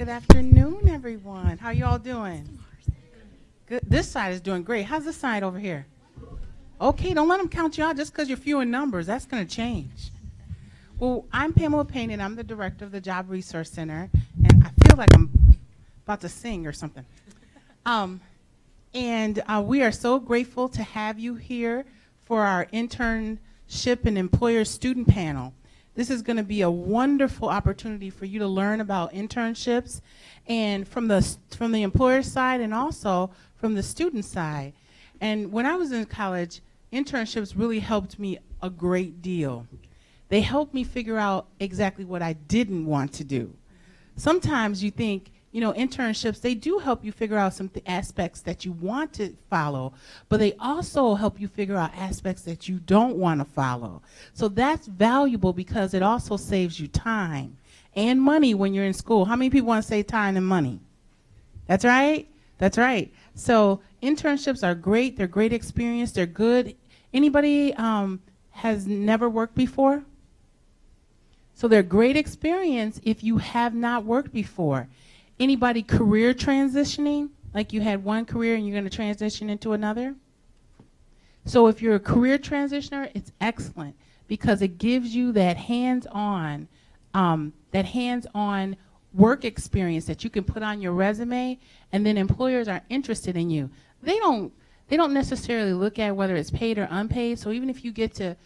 Good afternoon, everyone. How you all doing? Good. This side is doing great. How's this side over here? Okay, don't let them count you out just because you're few in numbers. That's going to change. Well, I'm Pamela Payne, and I'm the director of the Job Resource Center, and I feel like I'm about to sing or something. We are so grateful to have you here for our internship and employer student panel. This is going to be a wonderful opportunity for you to learn about internships, and from the employer side and also from the student side. And when I was in college, internships really helped me a great deal. They helped me figure out exactly what I didn't want to do. Sometimes you think, internships, they do help you figure out some aspects that you want to follow, but they also help you figure out aspects that you don't want to follow. So that's valuable because it also saves you time and money when you're in school. How many people want to save time and money? That's right. That's right. So internships are great. They're great experience. They're good. Anybody has never worked before? So they're great experience if you have not worked before. Anybody career transitioning? Like you had one career and you're going to transition into another? So if you're a career transitioner, it's excellent because it gives you that hands-on work experience that you can put on your resume, and then employers are interested in you. They don't necessarily look at whether it's paid or unpaid. So even if you get to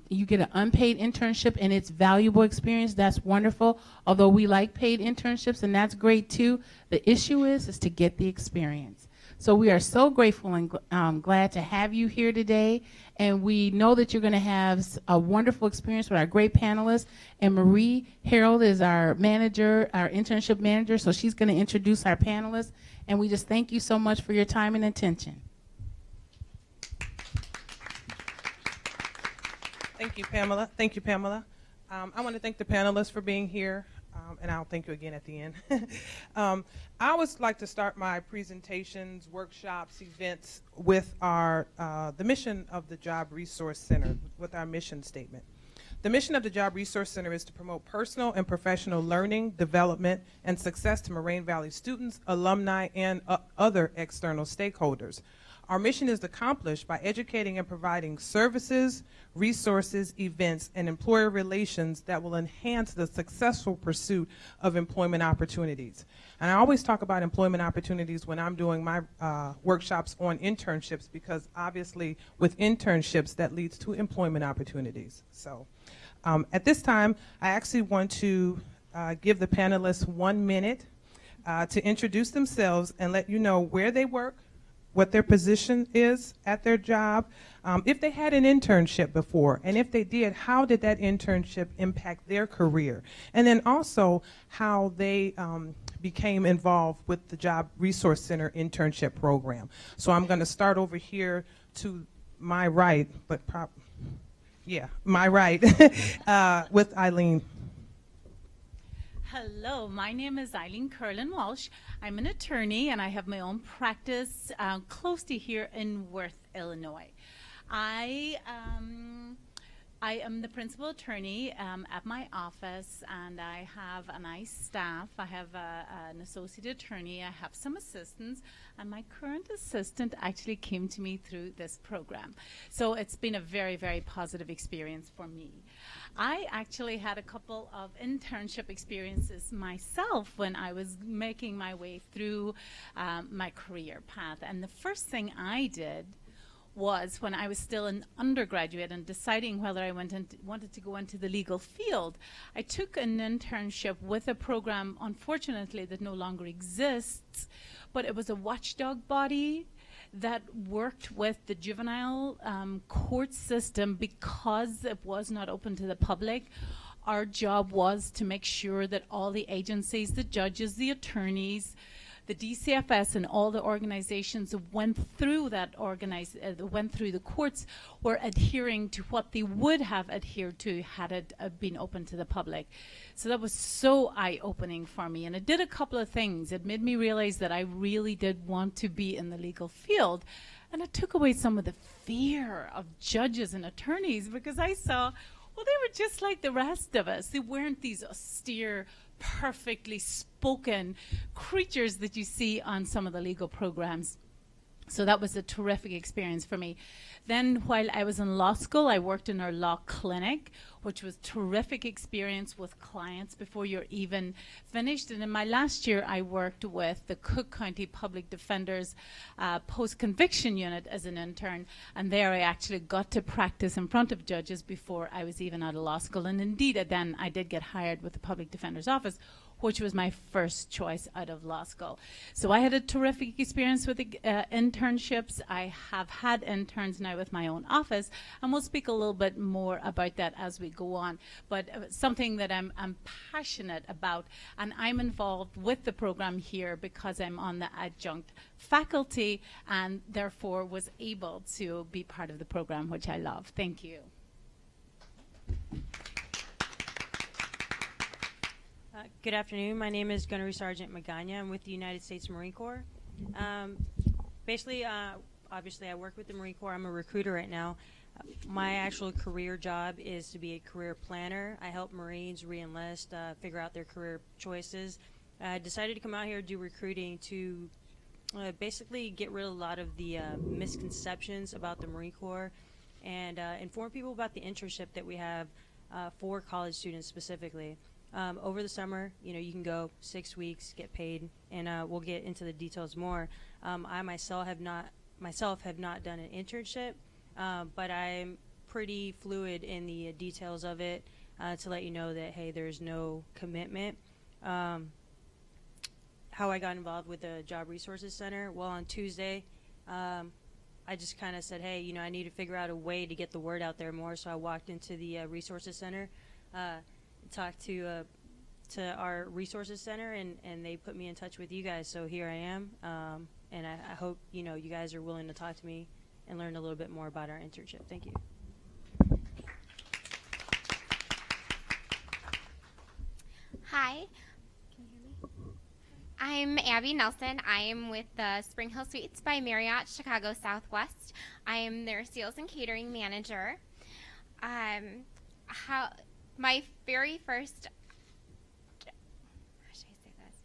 you get an unpaid internship and it's valuable experience, that's wonderful. Although we like paid internships and that's great too. The issue is to get the experience. So we are so grateful and glad to have you here today. And we know that you're going to have a wonderful experience with our great panelists. And Marie Harold is our manager, our internship manager. So she's going to introduce our panelists. And we just thank you so much for your time and attention. Thank you, Pamela. Thank you, Pamela. I want to thank the panelists for being here, and I'll thank you again at the end. I always like to start my presentations, workshops, events with the mission of the Job Resource Center, with our mission statement. The mission of the Job Resource Center is to promote personal and professional learning, development, and success to Moraine Valley students, alumni, and other external stakeholders. Our mission is accomplished by educating and providing services, resources, events, and employer relations that will enhance the successful pursuit of employment opportunities. And I always talk about employment opportunities when I'm doing my workshops on internships, because obviously with internships that leads to employment opportunities. So at this time, I actually want to give the panelists 1 minute to introduce themselves and let you know where they work, what their position is at their job, if they had an internship before, and if they did, how did that internship impact their career? And then also how they became involved with the Job Resource Center internship program. So I'm going to start over here to my right, but my right, with Eileen. Hello, my name is Eileen Kerlin Walsh. I'm an attorney and I have my own practice close to here in Worth, Illinois. I am the principal attorney at my office, and I have a nice staff. I have an associate attorney, I have some assistants, and my current assistant actually came to me through this program. So it's been a very, very positive experience for me. I actually had a couple of internship experiences myself when I was making my way through my career path. And the first thing I did was when I was still an undergraduate and deciding whether I wanted to go into the legal field, I took an internship with a program, unfortunately, that no longer exists, but it was a watchdog body that worked with the juvenile court system because it was not open to the public. Our job was to make sure that all the agencies, the judges, the attorneys, the DCFS and all the organizations that went through went through the courts were adhering to what they would have adhered to had it been open to the public. So that was so eye-opening for me, and it did a couple of things. It made me realize that I really did want to be in the legal field, and it took away some of the fear of judges and attorneys, because I saw, well, they were just like the rest of us. They weren't these austere perfectly spoken creatures that you see on some of the legal programs. So that was a terrific experience for me. Then while I was in law school, I worked in our law clinic, which was terrific experience with clients before you're even finished. And in my last year, I worked with the Cook County Public Defender's post-conviction unit as an intern. And there I actually got to practice in front of judges before I was even out of law school. And indeed, then I did get hired with the Public Defender's Office, which was my first choice out of law school. So I had a terrific experience with the internships. I have had interns now with my own office, and we'll speak a little bit more about that as we go on. But something that I'm passionate about, and I'm involved with the program here because I'm on the adjunct faculty and therefore was able to be part of the program, which I love. Thank you. Good afternoon. My name is Gunnery Sergeant Magana. I'm with the United States Marine Corps. Obviously, I work with the Marine Corps. I'm a recruiter right now. My actual career job is to be a career planner. I help Marines re-enlist, figure out their career choices. I decided to come out here and do recruiting to basically get rid of a lot of the misconceptions about the Marine Corps and inform people about the internship that we have for college students specifically. Over the summer, you can go 6 weeks, get paid, and we'll get into the details more. I myself have not done an internship, but I'm pretty fluid in the details of it to let you know that, hey, there's no commitment. How I got involved with the Job Resources Center, well, on Tuesday, I just kind of said, hey, I need to figure out a way to get the word out there more, so I walked into the Resources Center, talked to our resources center, and they put me in touch with you guys. So here I am, and I hope you guys are willing to talk to me and learn a little bit more about our internship. Thank you. Hi. Can you hear me? I'm Abby Nelson. I am with the Spring Hill Suites by Marriott, Chicago Southwest. I am their sales and catering manager. My very first, how should I say this?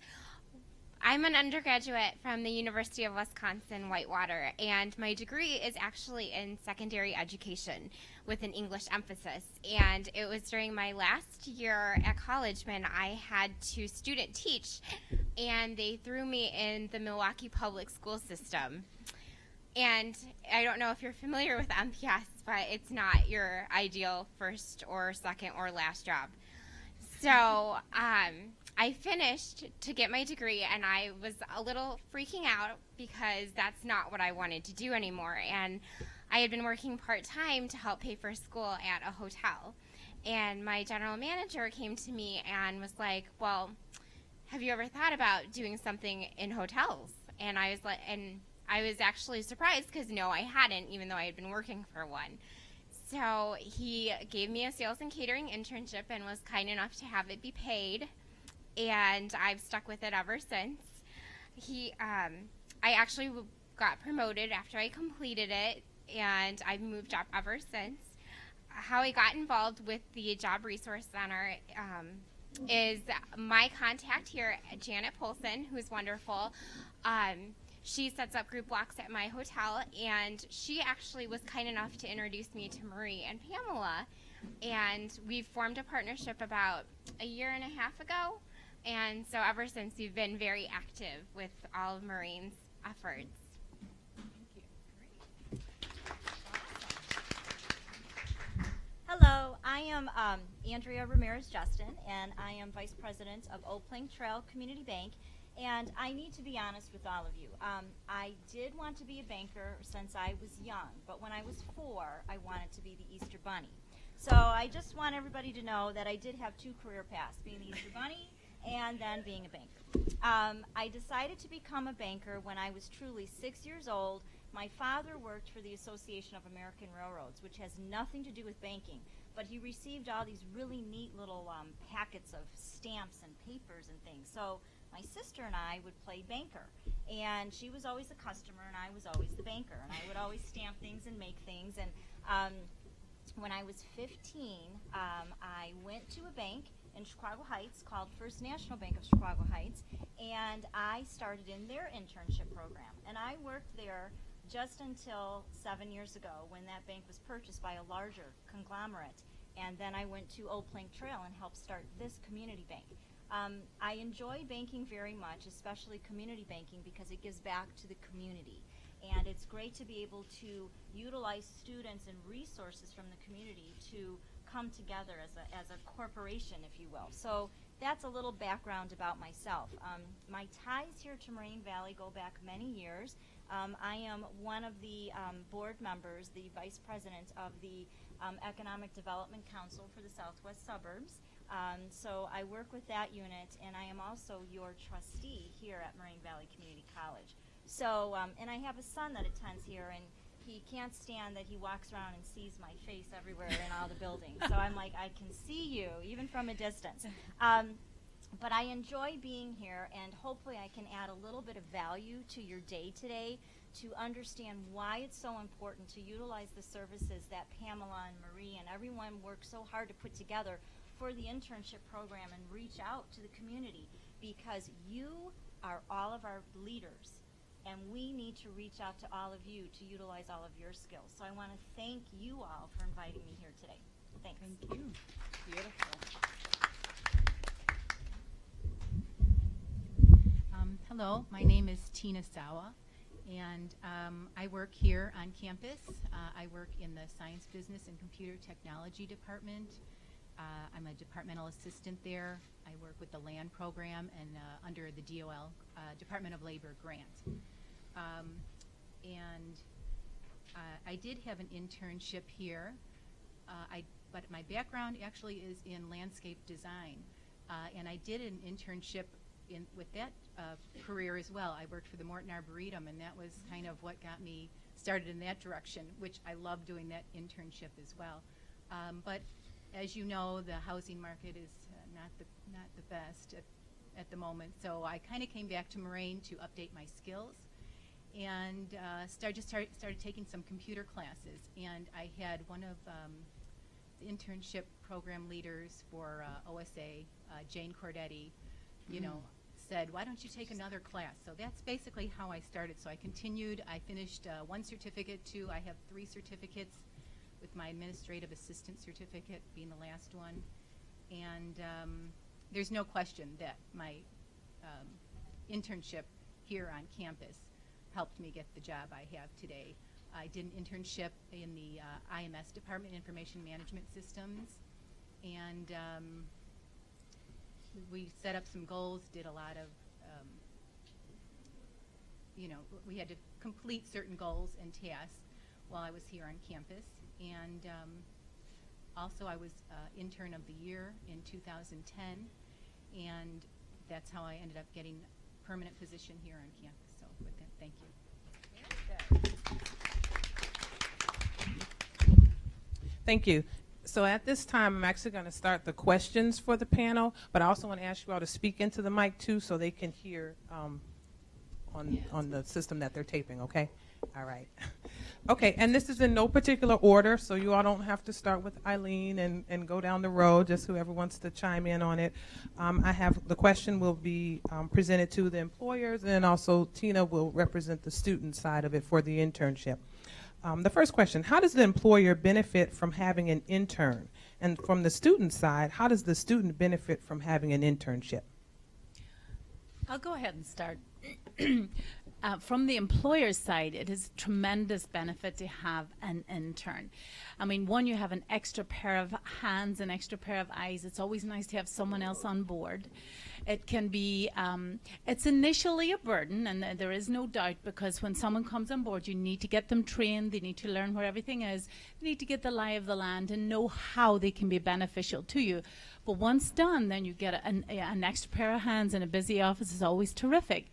I'm an undergraduate from the University of Wisconsin-Whitewater, and my degree is actually in secondary education with an English emphasis. And it was during my last year at college when I had to student teach, and they threw me in the Milwaukee public school system. And I don't know if you're familiar with MPS, but it's not your ideal first or second or last job. So I finished to get my degree, and I was a little freaking out because that's not what I wanted to do anymore. And I had been working part-time to help pay for school at a hotel. And my general manager came to me and was like, well, have you ever thought about doing something in hotels? And I was like, I was actually surprised because no, I hadn't, even though I had been working for one. So he gave me a sales and catering internship and was kind enough to have it be paid, and I've stuck with it ever since. I actually got promoted after I completed it, and I've moved up ever since. How I got involved with the Job Resource Center is my contact here, Janet Polson, who's wonderful. She sets up group blocks at my hotel, and she actually was kind enough to introduce me to Marie and Pamela. And we've formed a partnership about a year and a half ago. And so ever since, we've been very active with all of Marine's efforts. Hello, I am Andrea Ramirez-Justin, and I am Vice President of Old Plank Trail Community Bank. And I need to be honest with all of you. I did want to be a banker since I was young, but when I was 4, I wanted to be the Easter Bunny. So I just want everybody to know that I did have 2 career paths, being the Easter Bunny and then being a banker. I decided to become a banker when I was truly 6 years old. My father worked for the Association of American Railroads, which has nothing to do with banking, but he received all these really neat little packets of stamps and papers and things. So my sister and I would play banker, and she was always the customer and I was always the banker, and I would always stamp things and make things. And when I was 15, I went to a bank in Chicago Heights called First National Bank of Chicago Heights, and I started in their internship program. And I worked there just until 7 years ago when that bank was purchased by a larger conglomerate. And then I went to Old Plank Trail and helped start this community bank. I enjoy banking very much, especially community banking, because it gives back to the community. And it's great to be able to utilize students and resources from the community to come together as a corporation, if you will. So that's a little background about myself. My ties here to Moraine Valley go back many years. I am one of the board members, the vice president of the Economic Development Council for the Southwest Suburbs. So I work with that unit, and I am also your trustee here at Moraine Valley Community College. So, and I have a son that attends here, and he can't stand that he walks around and sees my face everywhere in all the buildings. So I'm like, I can see you, even from a distance. But I enjoy being here, and hopefully I can add a little bit of value to your day today to understand why it's so important to utilize the services that Pamela and Marie and everyone works so hard to put together for the internship program and reach out to the community, because you are all of our leaders. And we need to reach out to all of you to utilize all of your skills. So I want to thank you all for inviting me here today. Thanks. Thank you. Beautiful. Hello, my name is Tina Sawa, and I work here on campus. I work in the Science, Business, and Computer Technology Department. I'm a departmental assistant there. I work with the land program and under the DOL, Department of Labor grant. I did have an internship here, but my background actually is in landscape design. And I did an internship with that career as well. I worked for the Morton Arboretum, and that was kind of what got me started in that direction, which I love doing that internship as well. But as you know, the housing market is not the best at the moment. So I kind of came back to Moraine to update my skills, and started taking some computer classes. And I had one of the internship program leaders for OSA, Jane Cordetti, said, why don't you take another class? So that's basically how I started. So I continued. I finished 1 certificate, 2. I have 3 certificates, with my administrative assistant certificate being the last one. And there's no question that my internship here on campus helped me get the job I have today. I did an internship in the IMS Department, Information Management Systems, and we set up some goals, did a lot of, we had to complete certain goals and tasks while I was here on campus. And also I was intern of the year in 2010, and that's how I ended up getting a permanent position here on campus. So with that, thank you. Thank you. So at this time, I'm actually going to start the questions for the panel, but I also want to ask you all to speak into the mic too, so they can hear on the system that they're taping. Okay. All right. Okay, and this is in no particular order, so you all don't have to start with Eileen and go down the road, just whoever wants to chime in on it. The question will be presented to the employers, and then also Tina will represent the student side of it for the internship. The first question, how does the employer benefit from having an intern? And from the student side, how does the student benefit from having an internship? I'll go ahead and start. From the employer's side, it is a tremendous benefit to have an intern. I mean, one, you have an extra pair of hands, an extra pair of eyes. It's always nice to have someone else on board. It can be, it's initially a burden, and there is no doubt, because when someone comes on board, you need to get them trained, they need to learn where everything is, they need to get the lie of the land and know how they can be beneficial to you. But once done, then you get an extra pair of hands, and a busy office is always terrific.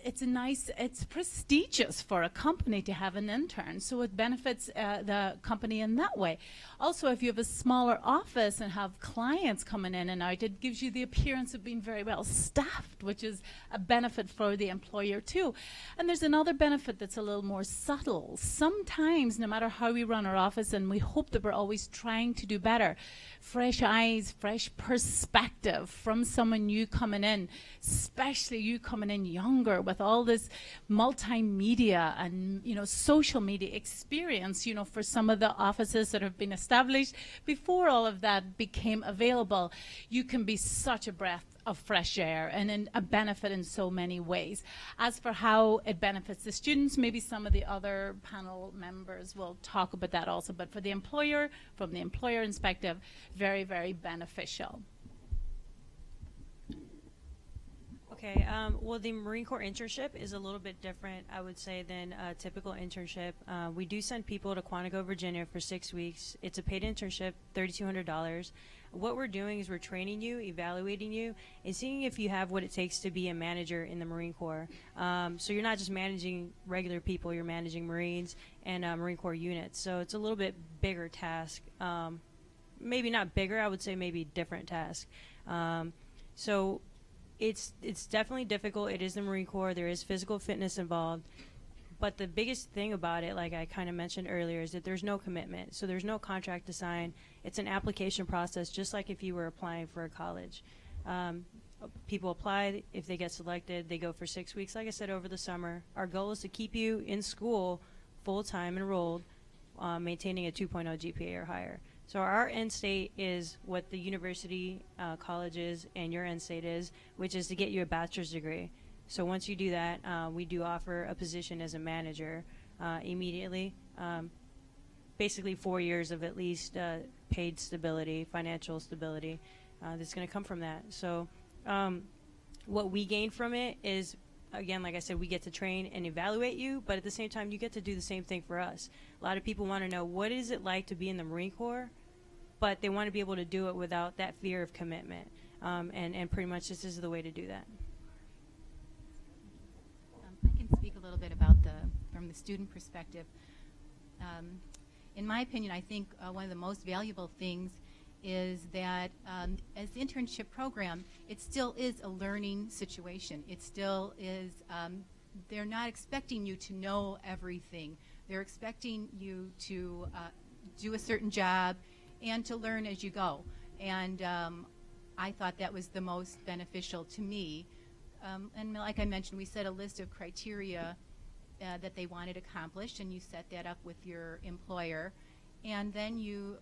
it's prestigious for a company to have an intern, so it benefits the company in that way. Also, if you have a smaller office and have clients coming in and out, it gives you the appearance of being very well staffed, which is a benefit for the employer too. And there's another benefit that's a little more subtle. Sometimes, no matter how we run our office, and we hope that we're always trying to do better, fresh eyes, fresh perspective from someone new coming in, especially you coming in younger with all this multimedia and, you know, social media experience, you know, for some of the offices that have been established before all of that became available, you can be such a breath of fresh air and a benefit in so many ways. As for how it benefits the students, maybe some of the other panel members will talk about that also, but for the employer, from the employer perspective, very, very beneficial. Okay, well, the Marine Corps internship is a little bit different, I would say, than a typical internship. We do send people to Quantico, Virginia for 6 weeks. It's a paid internship, $3,200. What we're doing is we're training you, evaluating you, and seeing if you have what it takes to be a manager in the Marine Corps. So you're not just managing regular people, you're managing Marines and Marine Corps units. So it's a little bit bigger task. Maybe not bigger, I would say maybe different task. So it's definitely difficult. It is the Marine Corps. There is physical fitness involved. But the biggest thing about it, like I kind of mentioned earlier, is that there's no commitment. So there's no contract to sign. It's an application process, just like if you were applying for a college. People apply. If they get selected, they go for 6 weeks, like I said, over the summer. Our goal is to keep you in school full-time enrolled, maintaining a 2.0 GPA or higher. So our end state is what the university, colleges, and your end state is, which is to get you a bachelor's degree. So once you do that, we do offer a position as a manager immediately. Basically 4 years of at least paid stability, financial stability that's going to come from that. So what we gain from it is, again, like I said, we get to train and evaluate you, but at the same time, you get to do the same thing for us. A lot of people want to know, what is it like to be in the Marine Corps? But they want to be able to do it without that fear of commitment. And pretty much this is the way to do that. I can speak a little bit about from the student perspective. In my opinion, I think one of the most valuable things is that as the internship program, it still is a learning situation. It still is, they're not expecting you to know everything. They're expecting you to do a certain job and to learn as you go. And I thought that was the most beneficial to me. And like I mentioned, we set a list of criteria that they wanted accomplished, and you set that up with your employer. And then you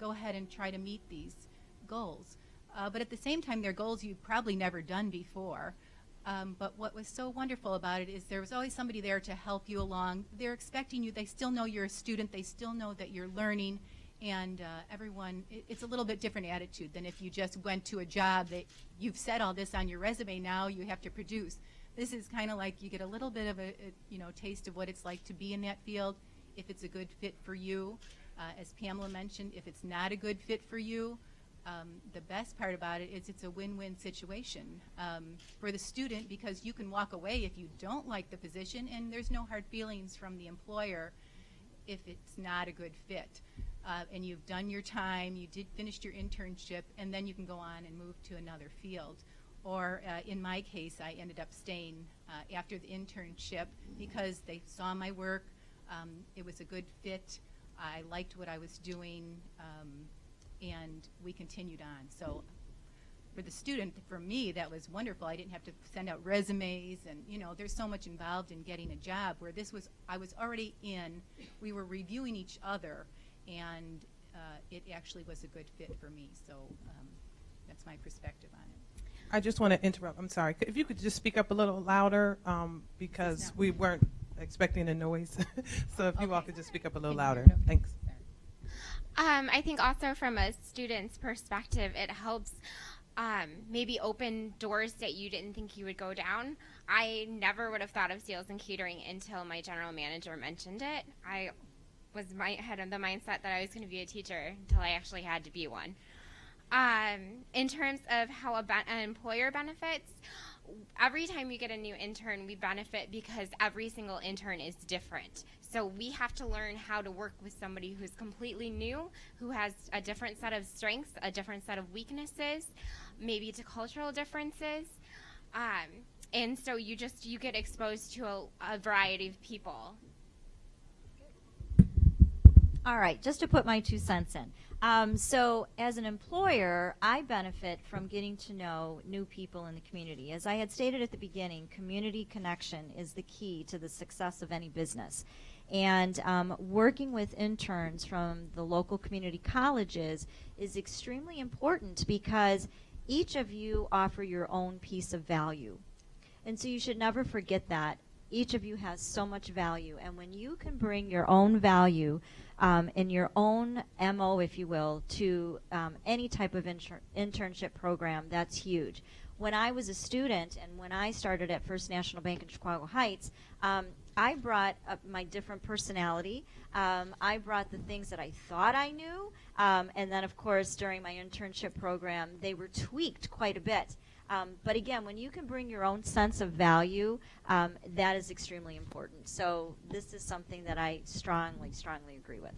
go ahead and try to meet these goals. But at the same time, they're goals you've probably never done before. But what was so wonderful about it is there was always somebody there to help you along. They're expecting you. They still know you're a student. They still know that you're learning. And everyone, it's a little bit different attitude than if you just went to a job that you've said all this on your resume, now you have to produce. This is kind of like you get a little bit of a taste of what it's like to be in that field, if it's a good fit for you. As Pamela mentioned, if it's not a good fit for you, the best part about it is it's a win-win situation for the student, because you can walk away if you don't like the position, and there's no hard feelings from the employer if it's not a good fit. And you've done your time, you did finish your internship, and then you can go on and move to another field. Or in my case, I ended up staying after the internship because they saw my work. It was a good fit. I liked what I was doing, and we continued on. So for the student, for me, that was wonderful. I didn't have to send out resumes, and there's so much involved in getting a job, where this was, I was already in, we were reviewing each other, and it actually was a good fit for me. So that's my perspective on it. I just want to interrupt. I'm sorry. If you could just speak up a little louder, because we weren't expecting a noise. So if you all could just speak up a little louder. Thanks. I think also from a student's perspective, it helps maybe open doors that you didn't think you would go down. I never would have thought of sales and catering until my general manager mentioned it. I had the mindset that I was going to be a teacher until I actually had to be one. In terms of how an employer benefits, every time you get a new intern, we benefit because every single intern is different. So we have to learn how to work with somebody who's completely new, who has a different set of strengths, a different set of weaknesses, maybe to cultural differences. And so you get exposed to a variety of people. All right, just to put my 2 cents in. So as an employer, I benefit from getting to know new people in the community. As I had stated at the beginning, community connection is the key to the success of any business. And working with interns from the local community colleges is extremely important because each of you offer your own piece of value. And so you should never forget that. Each of you has so much value. And when you can bring your own value and your own MO, if you will, to any type of internship program, that's huge. When I was a student and when I started at First National Bank in Chicago Heights, I brought my different personality. I brought the things that I thought I knew. And then, of course, during my internship program, they were tweaked quite a bit. But again, when you can bring your own sense of value, that is extremely important. So this is something that I strongly, strongly agree with.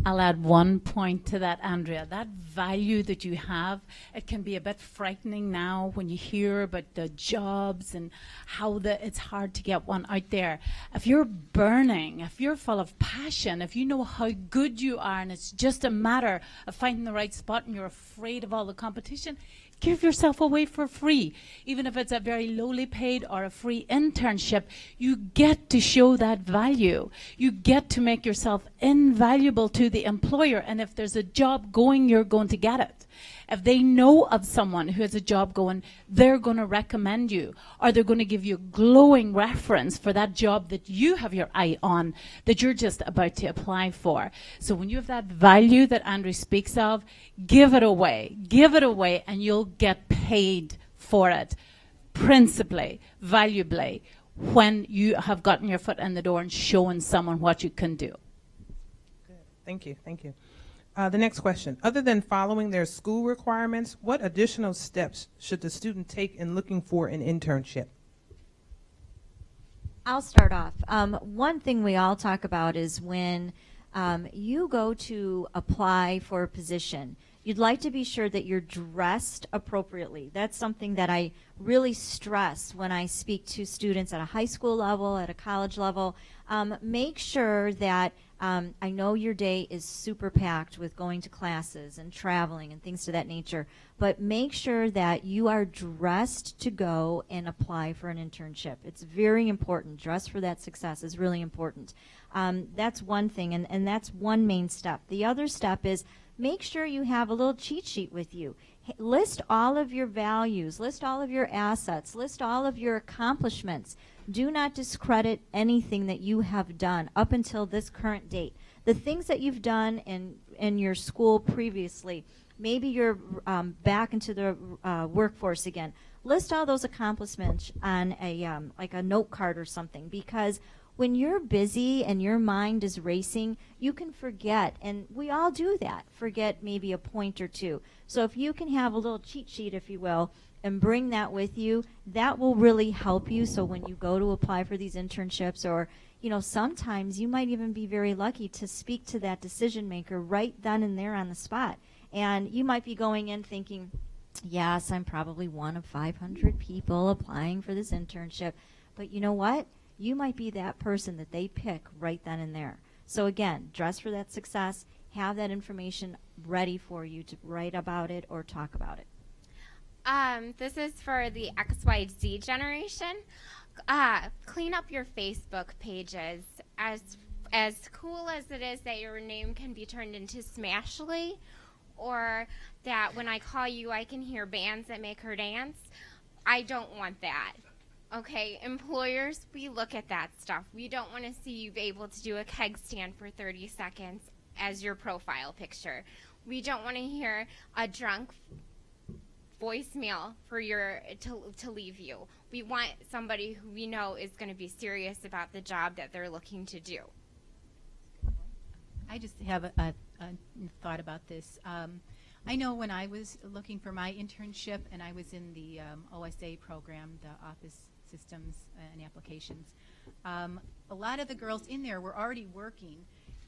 I'll add one point to that, Andrea. That value that you have, it can be a bit frightening now when you hear about the jobs and how it's hard to get one out there. If you're burning, if you're full of passion, if you know how good you are and it's just a matter of finding the right spot and you're afraid of all the competition, give yourself away for free. Even if it's a very lowly paid or a free internship, you get to show that value. You get to make yourself invaluable to the employer. And if there's a job going, you're going to get it. If they know of someone who has a job going, they're going to recommend you, or they're going to give you a glowing reference for that job that you have your eye on, that you're just about to apply for. So when you have that value that Andrew speaks of, give it away, and you'll get paid for it, principally, valuably, when you have gotten your foot in the door and shown someone what you can do. Good. Thank you. The next question. Other than following their school requirements, what additional steps should the student take in looking for an internship? I'll start off. One thing we all talk about is when you go to apply for a position, you'd like to be sure that you're dressed appropriately. That's something that I really stress when I speak to students at a high school level, at a college level. Make sure that I know your day is super packed with going to classes and traveling and things to that nature, but make sure that you are dressed to go and apply for an internship. It's very important. Dress for that success is really important. That's one thing, and that's one main step. The other step is make sure you have a little cheat sheet with you. List all of your values, list all of your assets, list all of your accomplishments. Do not discredit anything that you have done up until this current date. The things that you've done in your school previously, maybe you're back into the workforce again. List all those accomplishments on a like a note card or something, because when you're busy and your mind is racing, you can forget, and we all do that, forget maybe a point or two. So if you can have a little cheat sheet, if you will, and bring that with you, that will really help you. So when you go to apply for these internships, or sometimes you might even be very lucky to speak to that decision maker right then and there on the spot. And you might be going in thinking, yes, I'm probably one of 500 people applying for this internship. But you know what? You might be that person that they pick right then and there. So again, dress for that success. Have that information ready for you to write about it or talk about it. This is for the XYZ generation. Clean up your Facebook pages. As cool as it is that your name can be turned into Smashly, or that when I call you I can hear bands that make her dance, I don't want that. Okay, employers, we look at that stuff. We don't want to see you be able to do a keg stand for 30 seconds as your profile picture. We don't want to hear a drunk voicemail for to leave you. We want somebody who we know is going to be serious about the job that they're looking to do. I just have a thought about this. I know when I was looking for my internship and I was in the OSA program, the Office Systems and Applications, a lot of the girls in there were already working,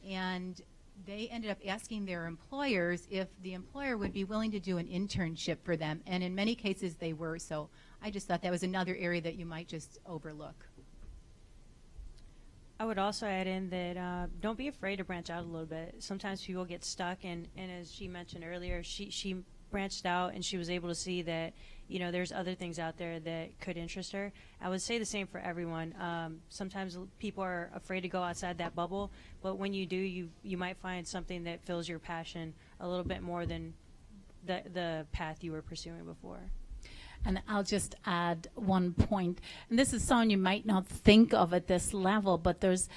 and they ended up asking their employers if the employer would be willing to do an internship for them, and in many cases they were, so I just thought that was another area that you might just overlook. I would also add in that don't be afraid to branch out a little bit. Sometimes people get stuck, and as she mentioned earlier, she branched out and she was able to see that, you know, there's other things out there that could interest her. I would say the same for everyone. Sometimes people are afraid to go outside that bubble, but when you do, you might find something that fills your passion a little bit more than the path you were pursuing before. And I'll just add one point. And this is something you might not think of at this level, but there's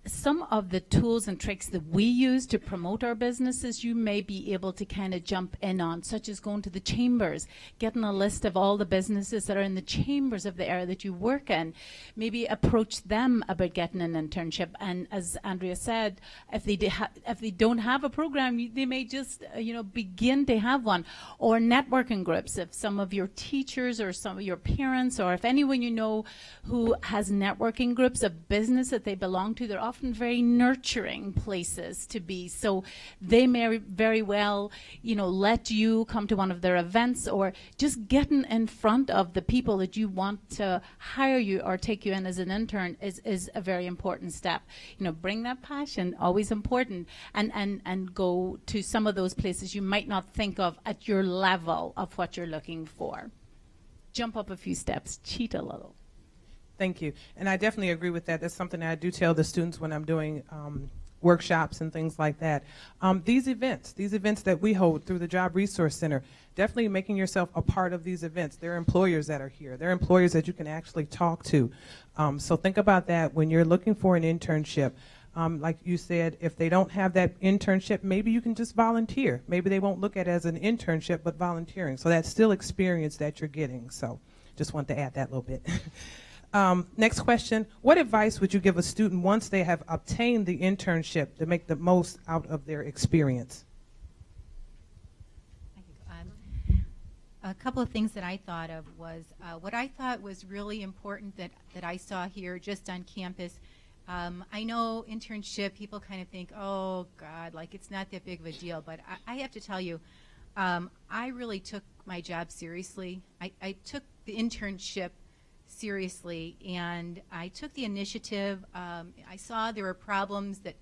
some of the tools and tricks that we use to promote our businesses you may be able to kind of jump in on, such as going to the chambers, getting a list of all the businesses that are in the chambers of the area that you work in. Maybe approach them about getting an internship. And as Andrea said, if they don't have a program, they may just begin to have one. Or networking groups. If some of your teachers or some of your parents, or if anyone you know who has networking groups of business that they belong to, they're often very nurturing places to be. So they may very well, let you come to one of their events, or just getting in front of the people that you want to hire you or take you in as an intern is a very important step. Bring that passion, always important, and go to some of those places you might not think of at your level of what you're looking for. Jump up a few steps, cheat a little. Thank you. And I definitely agree with that. That's something that I do tell the students when I'm doing workshops and things like that. These events that we hold through the Job Resource Center, definitely making yourself a part of these events. There are employers that are here. There are employers that you can actually talk to. So think about that when you're looking for an internship. Like you said, if they don't have that internship, maybe you can just volunteer. Maybe they won't look at it as an internship, but volunteering. So that's still experience that you're getting. So just want to add that little bit. Next question. What advice would you give a student once they have obtained the internship to make the most out of their experience? A couple of things that I thought of was what I thought was really important that I saw here just on campus. I know internship, people kind of think, oh, God, like it's not that big of a deal. But I have to tell you, I really took my job seriously. I took the internship seriously, and I took the initiative. I saw there were problems, that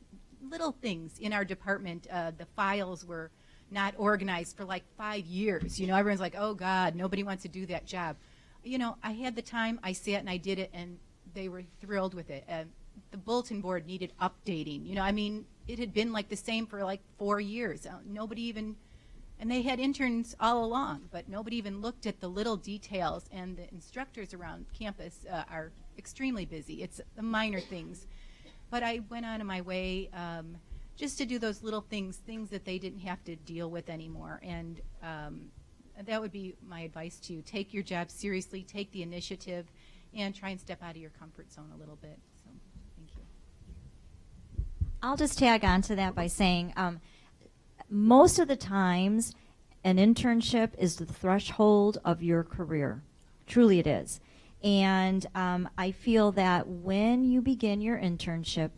little things in our department. The files were not organized for like 5 years. Everyone's like, oh, God, nobody wants to do that job. I had the time, I sat and I did it, and they were thrilled with it. The bulletin board needed updating. It had been like the same for like 4 years. Nobody even, and they had interns all along, but nobody even looked at the little details, and the instructors around campus are extremely busy. It's the minor things. But I went on my way just to do those little things that they didn't have to deal with anymore. And that would be my advice to you. Take your job seriously, take the initiative, and try and step out of your comfort zone a little bit. So, thank you. I'll just tag on to that by saying most of the times an internship is the threshold of your career. Truly it is. And I feel that when you begin your internship,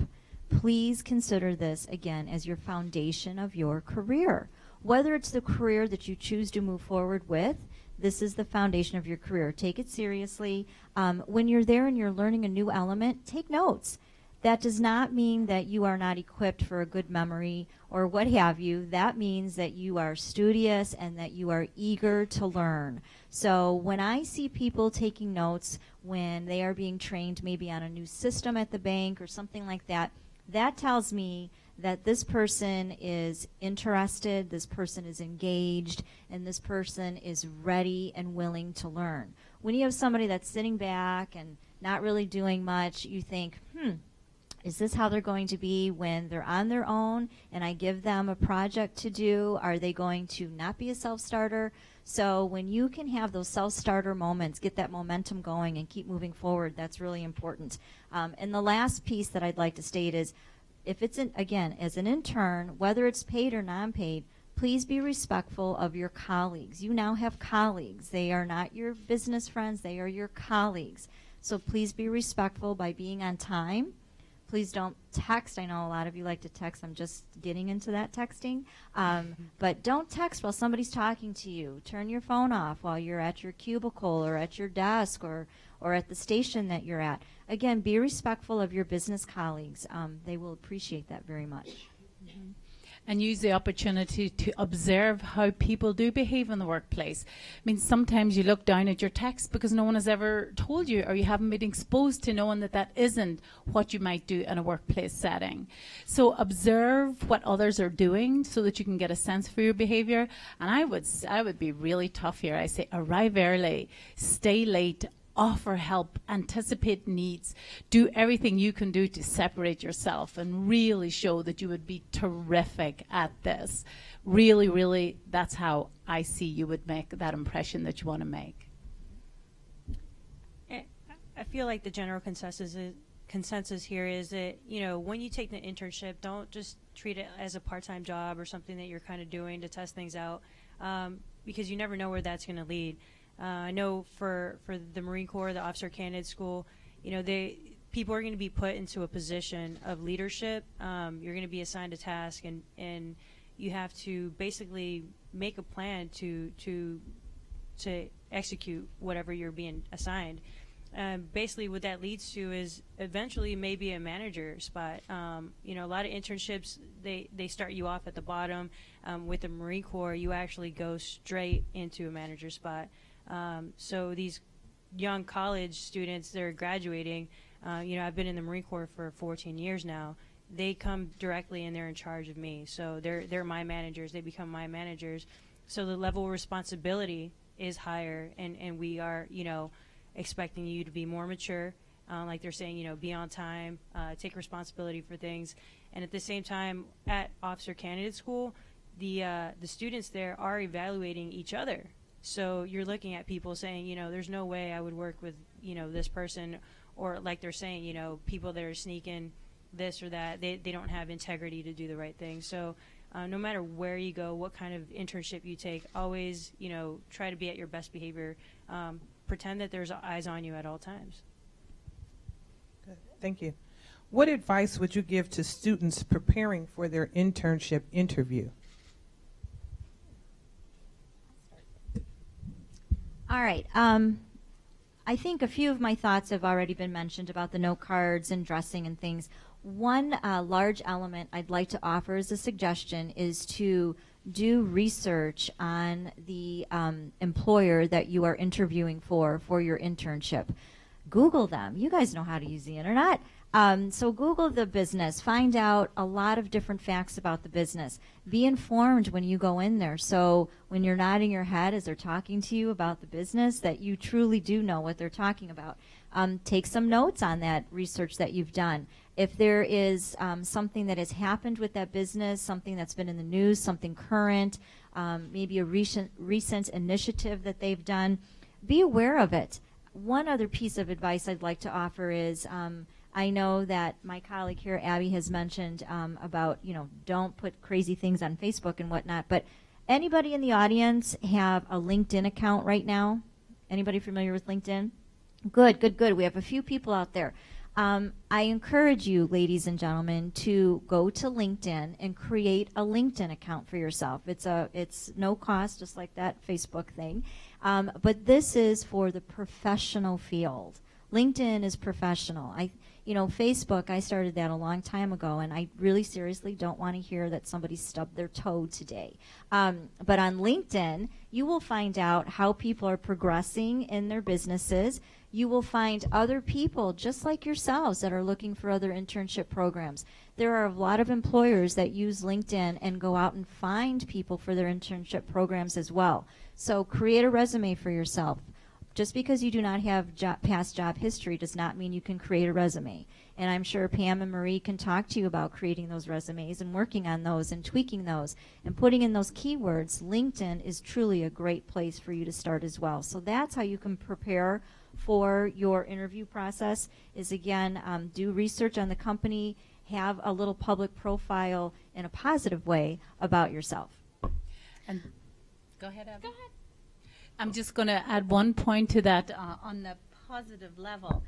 please consider this, again, as your foundation of your career. Whether it's the career that you choose to move forward with, this is the foundation of your career. Take it seriously. When you're there and you're learning a new element, take notes. That does not mean that you are not equipped for a good memory or what have you. That means that you are studious and that you are eager to learn. So when I see people taking notes when they are being trained maybe on a new system at the bank or something like that, that tells me that this person is interested, this person is engaged, and this person is ready and willing to learn. When you have somebody that's sitting back and not really doing much, you think, is this how they're going to be when they're on their own and I give them a project to do? Are they going to not be a self-starter? So when you can have those self-starter moments, get that momentum going and keep moving forward, that's really important. And the last piece that I'd like to state is, if it's, again, as an intern, whether it's paid or non-paid, please be respectful of your colleagues. You now have colleagues. They are not your business friends. They are your colleagues. So please be respectful by being on time. Please don't text. I know a lot of you like to text. I'm just getting into that texting. But don't text while somebody's talking to you. Turn your phone off while you're at your cubicle or at your desk or at the station that you're at. Again, be respectful of your business colleagues. They will appreciate that very much. Mm-hmm. And use the opportunity to observe how people do behave in the workplace. I mean, sometimes you look down at your text because no one has ever told you, or you haven't been exposed to knowing that that isn't what you might do in a workplace setting. So observe what others are doing so that you can get a sense for your behavior. And I would be really tough here. I say arrive early, stay late, offer help, anticipate needs, do everything you can do to separate yourself and really show that you would be terrific at this. Really, really, that's how I see you would make that impression that you want to make. I feel like the general consensus here is that, you know, when you take the internship, don't just treat it as a part-time job or something that you're kind of doing to test things out, because you never know where that's going to lead. I know for the Marine Corps, the Officer Candidate School, you know, people are going to be put into a position of leadership. You're going to be assigned a task, and you have to basically make a plan to execute whatever you're being assigned. Basically, what that leads to is eventually maybe a manager spot. You know, a lot of internships, they start you off at the bottom. With the Marine Corps, you actually go straight into a manager spot. So these young college students, they're graduating. You know, I've been in the Marine Corps for 14 years now. They come directly and they're in charge of me. So they're my managers. They become my managers. So the level of responsibility is higher, and we are, you know, expecting you to be more mature. Like they're saying, you know, be on time, take responsibility for things. And at the same time, at Officer Candidate School, the students there are evaluating each other. So you're looking at people saying, you know, there's no way I would work with, you know, this person, or like they're saying, you know, people that are sneaking this or that, they don't have integrity to do the right thing. So no matter where you go, what kind of internship you take, always, you know, try to be at your best behavior. Pretend that there's eyes on you at all times. Good. Thank you. What advice would you give to students preparing for their internship interview? All right. I think a few of my thoughts have already been mentioned about the note cards and dressing and things. One large element I'd like to offer as a suggestion is to do research on the employer that you are interviewing for your internship. Google them. You guys know how to use the internet. So Google the business. Find out a lot of different facts about the business. Be informed when you go in there. So when you're nodding your head as they're talking to you about the business, that you truly do know what they're talking about. Take some notes on that research that you've done. If there is something that has happened with that business, something that's been in the news, something current, maybe a recent initiative that they've done, be aware of it. One other piece of advice I'd like to offer is I know that my colleague here, Abby, has mentioned about, you know, don't put crazy things on Facebook and whatnot, but anybody in the audience have a LinkedIn account right now? Anybody familiar with LinkedIn? Good, good, good. We have a few people out there. I encourage you, ladies and gentlemen, to go to LinkedIn and create a LinkedIn account for yourself. It's no cost, just like that Facebook thing. But this is for the professional field. LinkedIn is professional. Facebook, I started that a long time ago, and I really seriously don't want to hear that somebody stubbed their toe today. But on LinkedIn, you will find out how people are progressing in their businesses. You will find other people just like yourselves that are looking for other internship programs. There are a lot of employers that use LinkedIn and go out and find people for their internship programs as well. So create a resume for yourself. Just because you do not have past job history does not mean you can create a resume. And I'm sure Pam and Marie can talk to you about creating those resumes and working on those and tweaking those and putting in those keywords. LinkedIn is truly a great place for you to start as well. So that's how you can prepare for your interview process is, again, do research on the company, have a little public profile in a positive way about yourself. And go ahead, Abby. Go ahead. I'm just going to add one point to that on the positive level.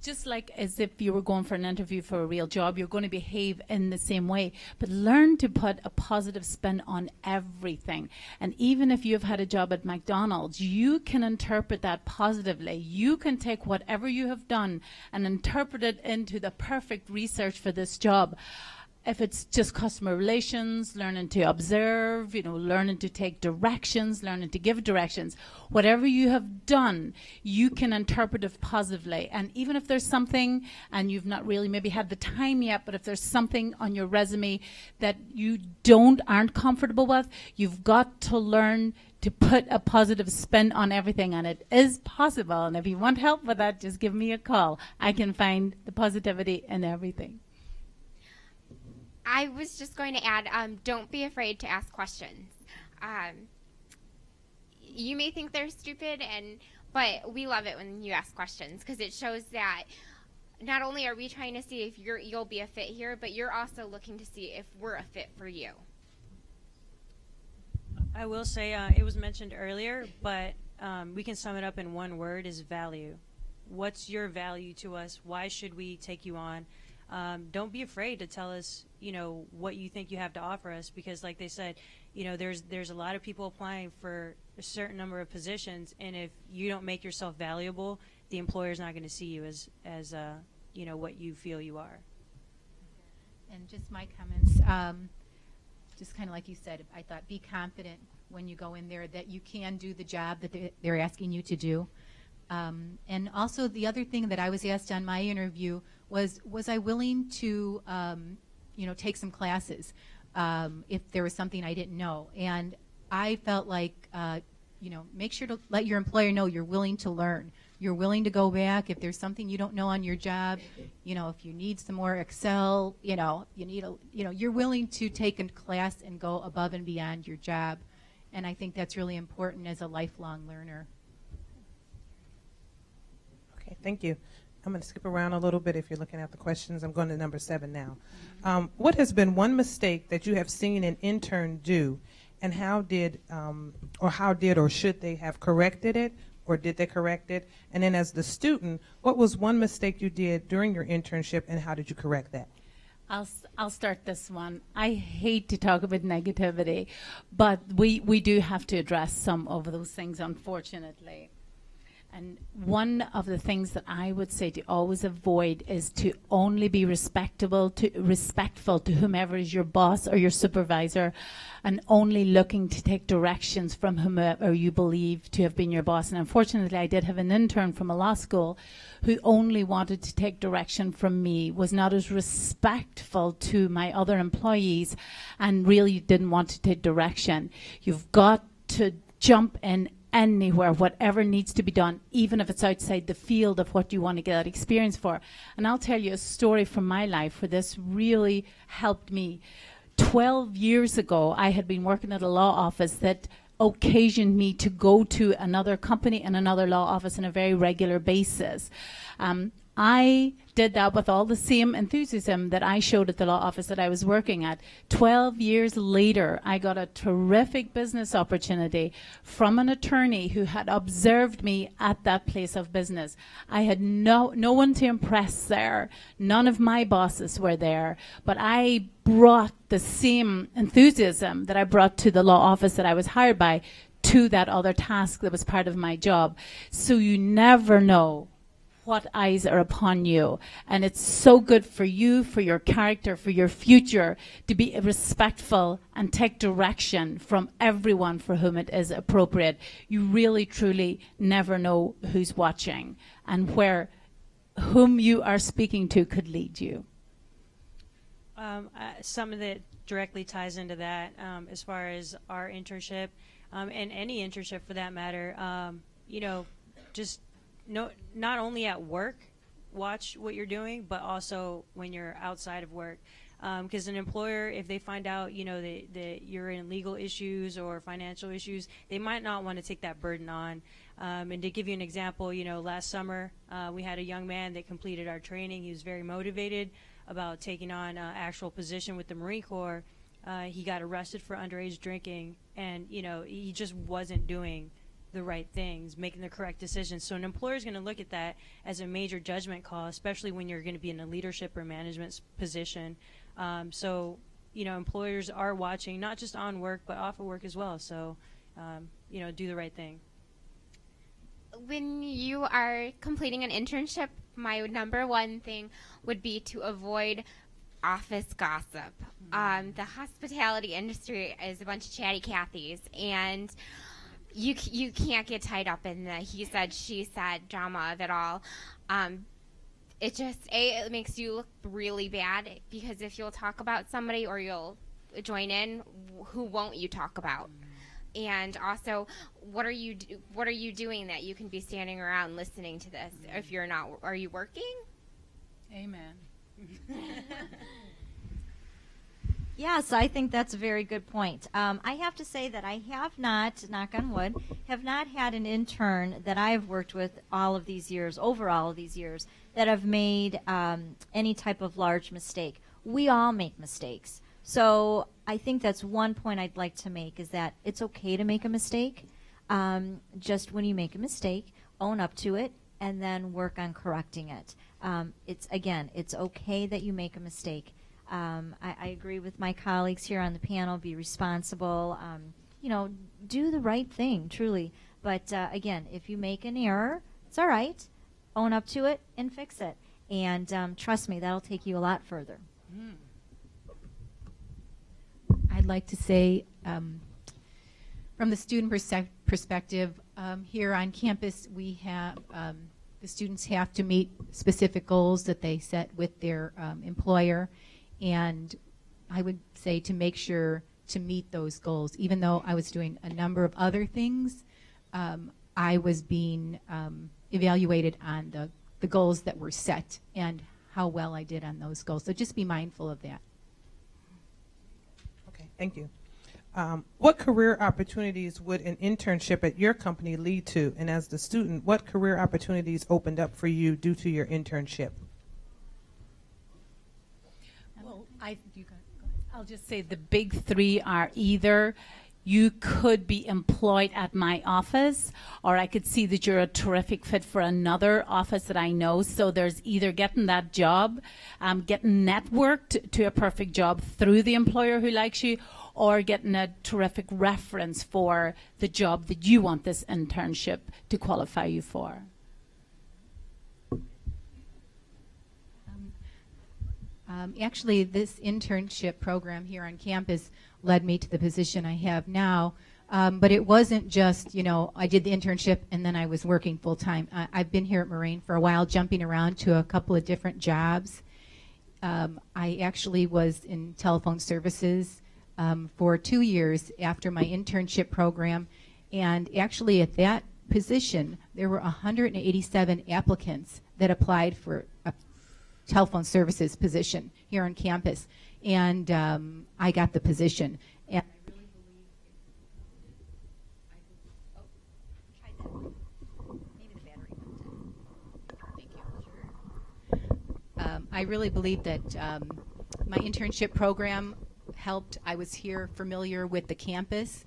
Just like as if you were going for an interview for a real job, you're going to behave in the same way. But learn to put a positive spin on everything. And even if you've had a job at McDonald's, you can interpret that positively. You can take whatever you have done and interpret it into the perfect research for this job. If it's just customer relations, learning to observe, learning to take directions, learning to give directions, whatever you have done, you can interpret it positively. And even if there's something, and you've not really maybe had the time yet, but if there's something on your resume that you aren't comfortable with, you've got to learn to put a positive spin on everything, and it is possible. And if you want help with that, just give me a call. I can find the positivity in everything. I was just going to add, don't be afraid to ask questions. You may think they're stupid, but we love it when you ask questions because it shows that not only are we trying to see if you'll be a fit here, but you're also looking to see if we're a fit for you. I will say it was mentioned earlier, but we can sum it up in one word: is value. What's your value to us? Why should we take you on? Don't be afraid to tell us, what you think you have to offer us, because like they said, there's a lot of people applying for a certain number of positions, and if you don't make yourself valuable, the employer's not going to see you as what you feel you are. And just my comments, just kind of like you said, I thought be confident when you go in there that you can do the job that they're asking you to do. And also the other thing that I was asked on my interview was I willing to, take some classes if there was something I didn't know. And I felt like, make sure to let your employer know you're willing to learn. You're willing to go back if there's something you don't know on your job. If you need some more Excel, you're willing to take a class and go above and beyond your job. And I think that's really important as a lifelong learner. Okay, thank you. I'm going to skip around a little bit if you're looking at the questions. I'm going to number 7 now. What has been one mistake that you have seen an intern do, and how did or should they have corrected it, or did they correct it? And then as the student, what was one mistake you did during your internship, and how did you correct that? I'll start this one. I hate to talk about negativity, but we do have to address some of those things, unfortunately. And one of the things that I would say to always avoid is to only be respectful to whomever is your boss or your supervisor, and only looking to take directions from whomever you believe to have been your boss. And unfortunately, I did have an intern from a law school who only wanted to take direction from me, was not as respectful to my other employees, and really didn't want to take direction. You've got to jump in anywhere, whatever needs to be done, even if it's outside the field of what you want to get that experience for. And I'll tell you a story from my life where this really helped me. 12 years ago, I had been working at a law office that occasioned me to go to another company and another law office on a very regular basis. I did that with all the same enthusiasm that I showed at the law office that I was working at. 12 years later, I got a terrific business opportunity from an attorney who had observed me at that place of business. I had no one to impress there. None of my bosses were there. But I brought the same enthusiasm that I brought to the law office that I was hired by to that other task that was part of my job. So you never know what eyes are upon you. And it's so good for you, for your character, for your future, to be respectful and take direction from everyone for whom it is appropriate. You really, truly never know who's watching and where whom you are speaking to could lead you. Something that directly ties into that, as far as our internship, and any internship for that matter, just not only at work, watch what you're doing, but also when you're outside of work. Because an employer, if they find out, that you're in legal issues or financial issues, they might not want to take that burden on. And to give you an example, last summer we had a young man that completed our training. He was very motivated about taking on an actual position with the Marine Corps. He got arrested for underage drinking, and he just wasn't doing the right things, making the correct decisions. So an employer is going to look at that as a major judgment call, especially when you're going to be in a leadership or management position. So employers are watching, not just on work, but off of work as well. So, do the right thing. When you are completing an internship, my number one thing would be to avoid office gossip. The hospitality industry is a bunch of chatty Cathys, and you can't get tied up in the he said, she said drama of it all. It makes you look really bad, because if you'll talk about somebody or you'll join in, who won't you talk about? And also, what are you doing that you can be standing around listening to this? If you're not, are you working? Amen. Yes, I think that's a very good point. I have to say that I have not, knock on wood, have not had an intern that I've worked with over all of these years, that have made any type of large mistake. We all make mistakes. So I think that's one point I'd like to make, is that it's okay to make a mistake. Just when you make a mistake, own up to it and then work on correcting it. It's okay that you make a mistake. I agree with my colleagues here on the panel. Be responsible. Do the right thing, truly. But again, if you make an error, it's all right. Own up to it and fix it. And trust me, that'll take you a lot further. I'd like to say, from the student perspective, here on campus, we have the students have to meet specific goals that they set with their employer, and I would say to make sure to meet those goals. Even though I was doing a number of other things, I was being evaluated on the goals that were set and how well I did on those goals. So just be mindful of that. Okay, thank you. What career opportunities would an internship at your company lead to? And as the student, what career opportunities opened up for you due to your internship? Well, I'll just say the big three are either you could be employed at my office, or I could see that you're a terrific fit for another office that I know. So there's either getting that job, getting networked to a perfect job through the employer who likes you, or getting a terrific reference for the job that you want this internship to qualify you for. Actually, this internship program here on campus led me to the position I have now. But it wasn't just, I did the internship and then I was working full time. I've been here at Moraine for a while, jumping around to a couple of different jobs. I actually was in telephone services for 2 years after my internship program. And actually at that position, there were 187 applicants that applied for a telephone services position here on campus, and I got the position. And I really believe Maybe the battery went dead. Thank you. I really believe that my internship program helped. I was here familiar with the campus.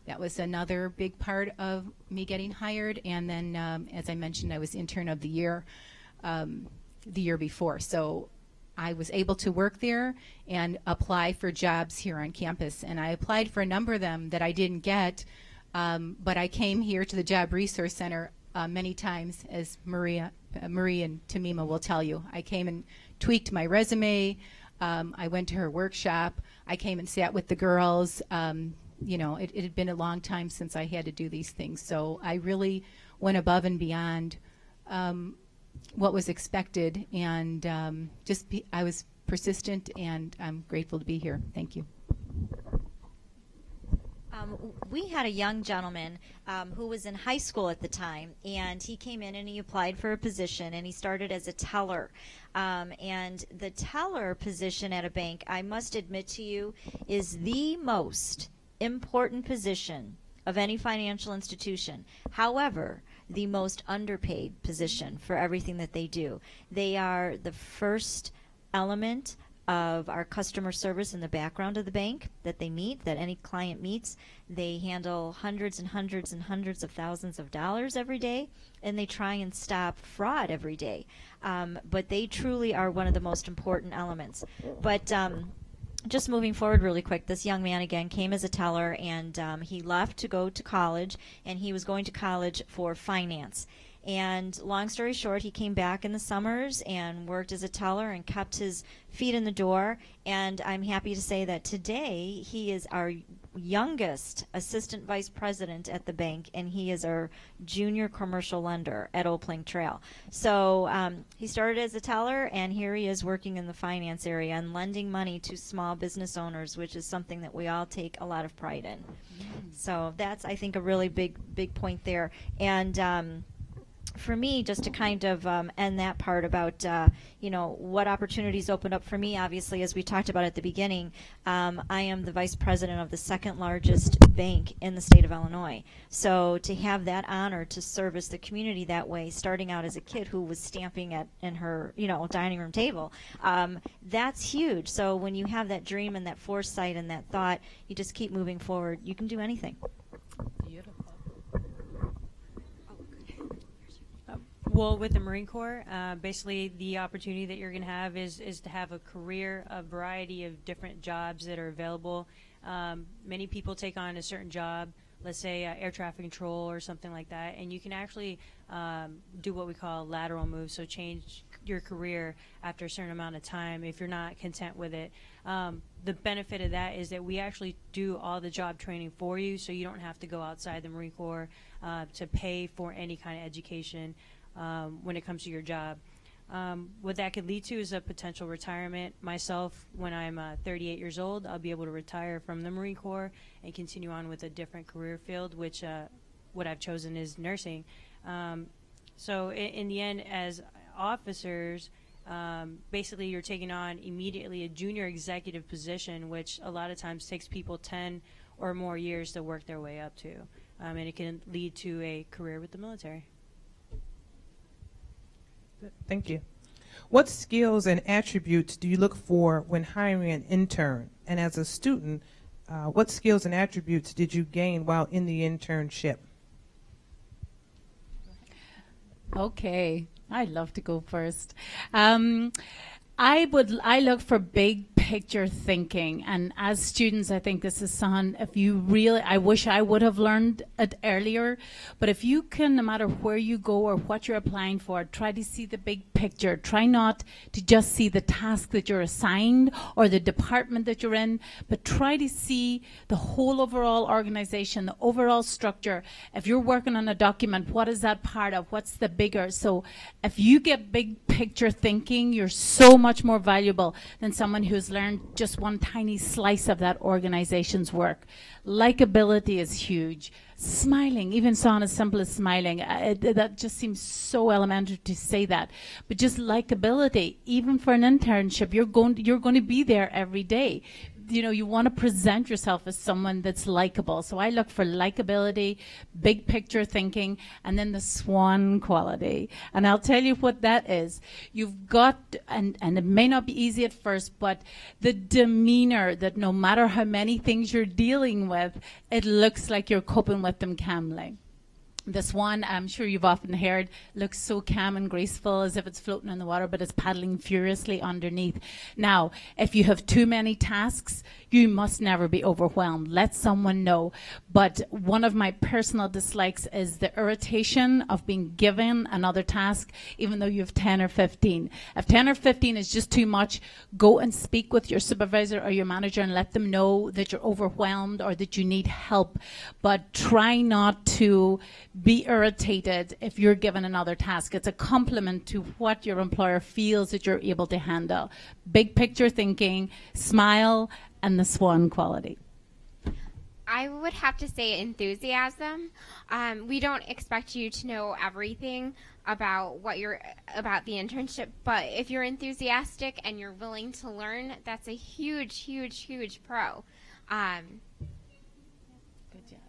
That was another big part of me getting hired. And then, as I mentioned, I was intern of the year before. So I was able to work there and apply for jobs here on campus. And I applied for a number of them that I didn't get, but I came here to the Job Resource Center many times, as Marie and Tamima will tell you. I came and tweaked my resume. I went to her workshop. I came and sat with the girls. It had been a long time since I had to do these things. So I really went above and beyond what was expected, and I was persistent, and I'm grateful to be here. Thank you. We had a young gentleman who was in high school at the time, and he came in and he applied for a position, and he started as a teller. And the teller position at a bank, I must admit to you, is the most important position of any financial institution. However, the most underpaid position for everything that they do. They are the first element of our customer service in the background of the bank that they meet, that any client meets. They handle hundreds and hundreds and hundreds of thousands of dollars every day, and they try and stop fraud every day. But they truly are one of the most important elements. But just moving forward really quick, this young man again came as a teller, and he left to go to college, and he was going to college for finance. And long story short, he came back in the summers and worked as a teller and kept his feet in the door. And I'm happy to say that today he is our youngest assistant vice president at the bank, and he is our junior commercial lender at Old Plank Trail. So he started as a teller, and here he is working in the finance area and lending money to small business owners, which is something that we all take a lot of pride in. So that's, I think, a really big point there. And for me, just to kind of end that part about, what opportunities opened up for me, obviously, as we talked about at the beginning, I am the vice president of the second largest bank in the state of Illinois. So to have that honor to service the community that way, starting out as a kid who was stamping in her, dining room table, that's huge. So when you have that dream and that foresight and that thought, you just keep moving forward. You can do anything. Beautiful. Well, with the Marine Corps, basically the opportunity that you're going to have is to have a career, a variety of different jobs that are available. Many people take on a certain job, let's say air traffic control or something like that, and you can actually do what we call a lateral move, so change your career after a certain amount of time if you're not content with it. The benefit of that is that we actually do all the job training for you, so you don't have to go outside the Marine Corps to pay for any kind of education when it comes to your job. What that could lead to is a potential retirement. Myself, when I'm 38 years old, I'll be able to retire from the Marine Corps and continue on with a different career field, which what I've chosen is nursing. So in the end, as officers, basically you're taking on immediately a junior executive position, which a lot of times takes people 10 or more years to work their way up to. And it can lead to a career with the military. Thank you. What skills and attributes do you look for when hiring an intern? And as a student, what skills and attributes did you gain while in the internship? Okay, I'd love to go first. I look for big picture thinking, and as students, I think this is something, if you really, I wish I would have learned it earlier, but if you can, no matter where you go or what you're applying for, try to see the big picture. Try not to just see the task that you're assigned or the department that you're in, but try to see the whole overall organization, the overall structure. If you're working on a document, what is that part of? What's the bigger? So if you get big picture thinking, you're so much more valuable than someone who's learned just one tiny slice of that organization's work. Likability is huge. Smiling, even something as simple as smiling, that just seems so elementary to say that. But just likability, even for an internship, you're going to be there every day. You want to present yourself as someone that's likable. So I look for likability, big picture thinking, and then the swan quality. And I'll tell you what that is. You've got, and it may not be easy at first, but the demeanor that no matter how many things you're dealing with, it looks like you're coping with them calmly. The swan, I'm sure you've often heard, looks so calm and graceful as if it's floating in the water, but it's paddling furiously underneath. Now, if you have too many tasks, you must never be overwhelmed. Let someone know. But one of my personal dislikes is the irritation of being given another task, even though you have 10 or 15. If 10 or 15 is just too much, go and speak with your supervisor or your manager and let them know that you're overwhelmed or that you need help. But try not to be irritated if you're given another task. It's a compliment to what your employer feels that you're able to handle. Big picture thinking, smile, and the swan quality. I would have to say enthusiasm. We don't expect you to know everything about about the internship, but if you're enthusiastic and you're willing to learn, that's a huge, huge, huge pro. Good job.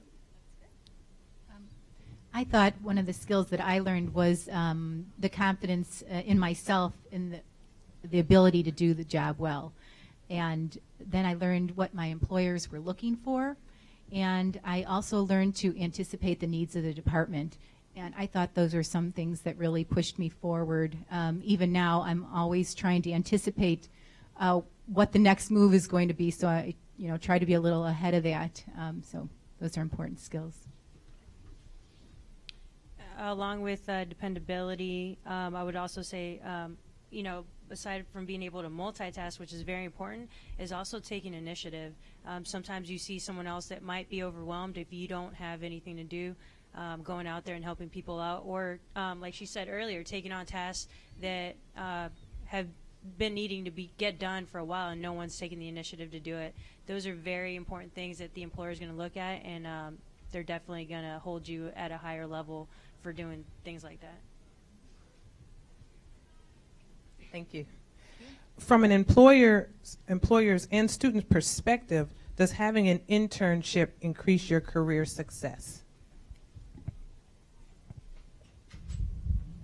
I thought one of the skills that I learned was the confidence in myself, in the ability to do the job well. and then I learned what my employers were looking for, and I also learned to anticipate the needs of the department. And I thought those are some things that really pushed me forward. Even now, I'm always trying to anticipate what the next move is going to be, so I try to be a little ahead of that. So those are important skills. Along with dependability, I would also say, aside from being able to multitask, which is very important, is also taking initiative. Sometimes you see someone else that might be overwhelmed if you don't have anything to do, going out there and helping people out, or like she said earlier, taking on tasks that have been needing to get done for a while and no one's taking the initiative to do it. Those are very important things that the employer is going to look at, and they're definitely going to hold you at a higher level for doing things like that. Thank you. From an employer's and student's perspective, does having an internship increase your career success?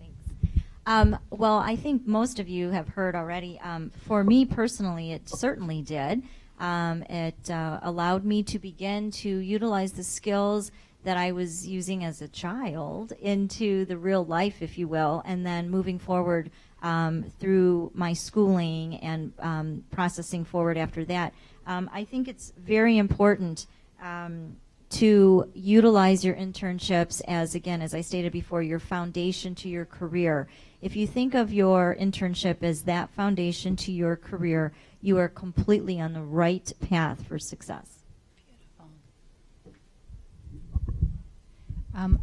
Thanks. Well, I think most of you have heard already. For me personally, it certainly did. It allowed me to begin to utilize the skills that I was using as a child into the real life, if you will, and then moving forward through my schooling and processing forward after that. I think it's very important to utilize your internships as, again, as I stated before, your foundation to your career. If you think of your internship as that foundation to your career, you are completely on the right path for success.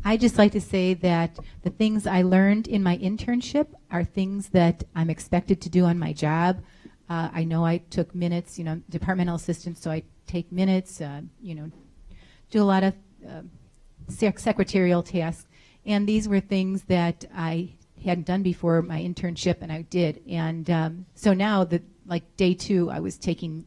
I just like to say that the things I learned in my internship are things that I'm expected to do on my job. I know I took minutes, departmental assistant, so I take minutes, do a lot of secretarial tasks. And these were things that I hadn't done before my internship, and I did. And so now, like day 2, I was taking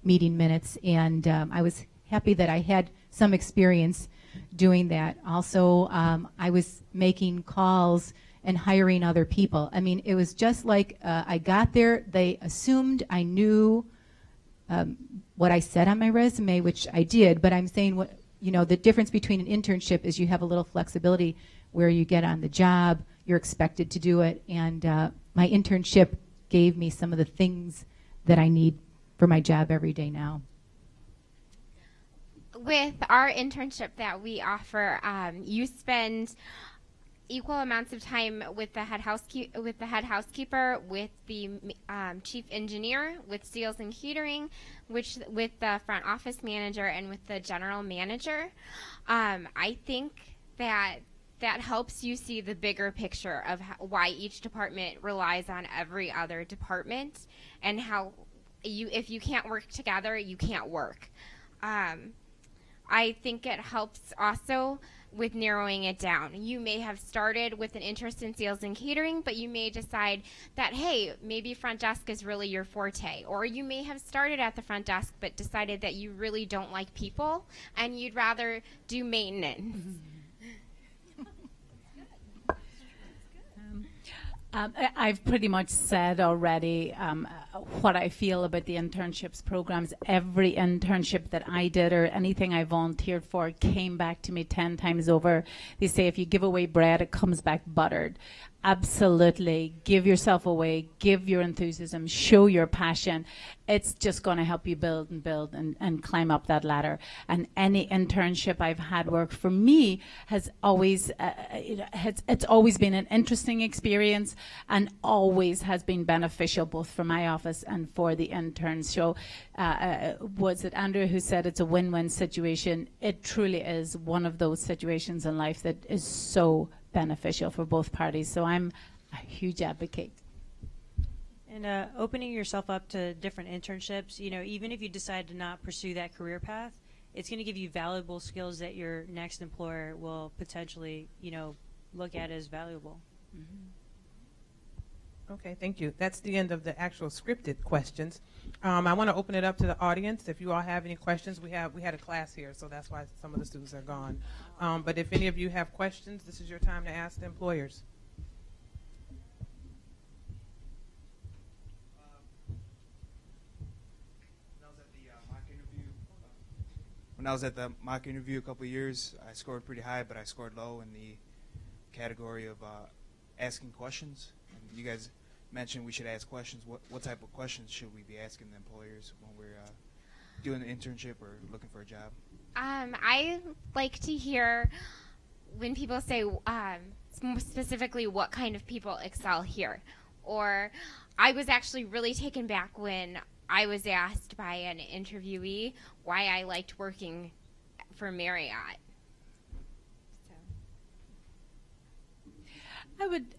meeting minutes, and I was happy that I had some experience doing that. Also, I was making calls and hiring other people. I mean, it was just like I got there, they assumed I knew what I said on my resume, which I did, but I'm saying the difference between an internship is you have a little flexibility where you get on the job, you're expected to do it, and my internship gave me some of the things that I need for my job every day now. With our internship that we offer, you spend equal amounts of time with the head housekeeper, with the chief engineer, with sales and catering, with the front office manager, and with the general manager. I think that helps you see the bigger picture of why each department relies on every other department, and how if you can't work together, you can't work. I think it helps also with narrowing it down. You may have started with an interest in sales and catering, but you may decide that, hey, maybe front desk is really your forte. Or you may have started at the front desk but decided that you really don't like people and you'd rather do maintenance. I've pretty much said already what I feel about the internships programs. Every internship that I did or anything I volunteered for came back to me 10 times over. They say if you give away bread, it comes back buttered. Absolutely. Give yourself away. Give your enthusiasm. Show your passion. It's just going to help you build and climb up that ladder. And any internship I've had work for me has always, it's always been an interesting experience and always has been beneficial both for my office and for the interns. So was it Andrew who said it's a win-win situation? It truly is one of those situations in life that is so beneficial for both parties. So I'm a huge advocate. And opening yourself up to different internships, even if you decide to not pursue that career path, it's going to give you valuable skills that your next employer will potentially, look at as valuable. Mm-hmm. Okay, thank you. That's the end of the actual scripted questions. I want to open it up to the audience. If you all have any questions, we had a class here, so that's why some of the students are gone. But if any of you have questions, this is your time to ask the employers. when I was at the mock interview a couple of years, I scored pretty high, but I scored low in the category of asking questions. And you guys mentioned we should ask questions. What type of questions should we be asking the employers when we're doing an internship or looking for a job? I like to hear when people say specifically what kind of people excel here. Or I was actually really taken back when I was asked by an interviewee why I liked working for Marriott. So. I would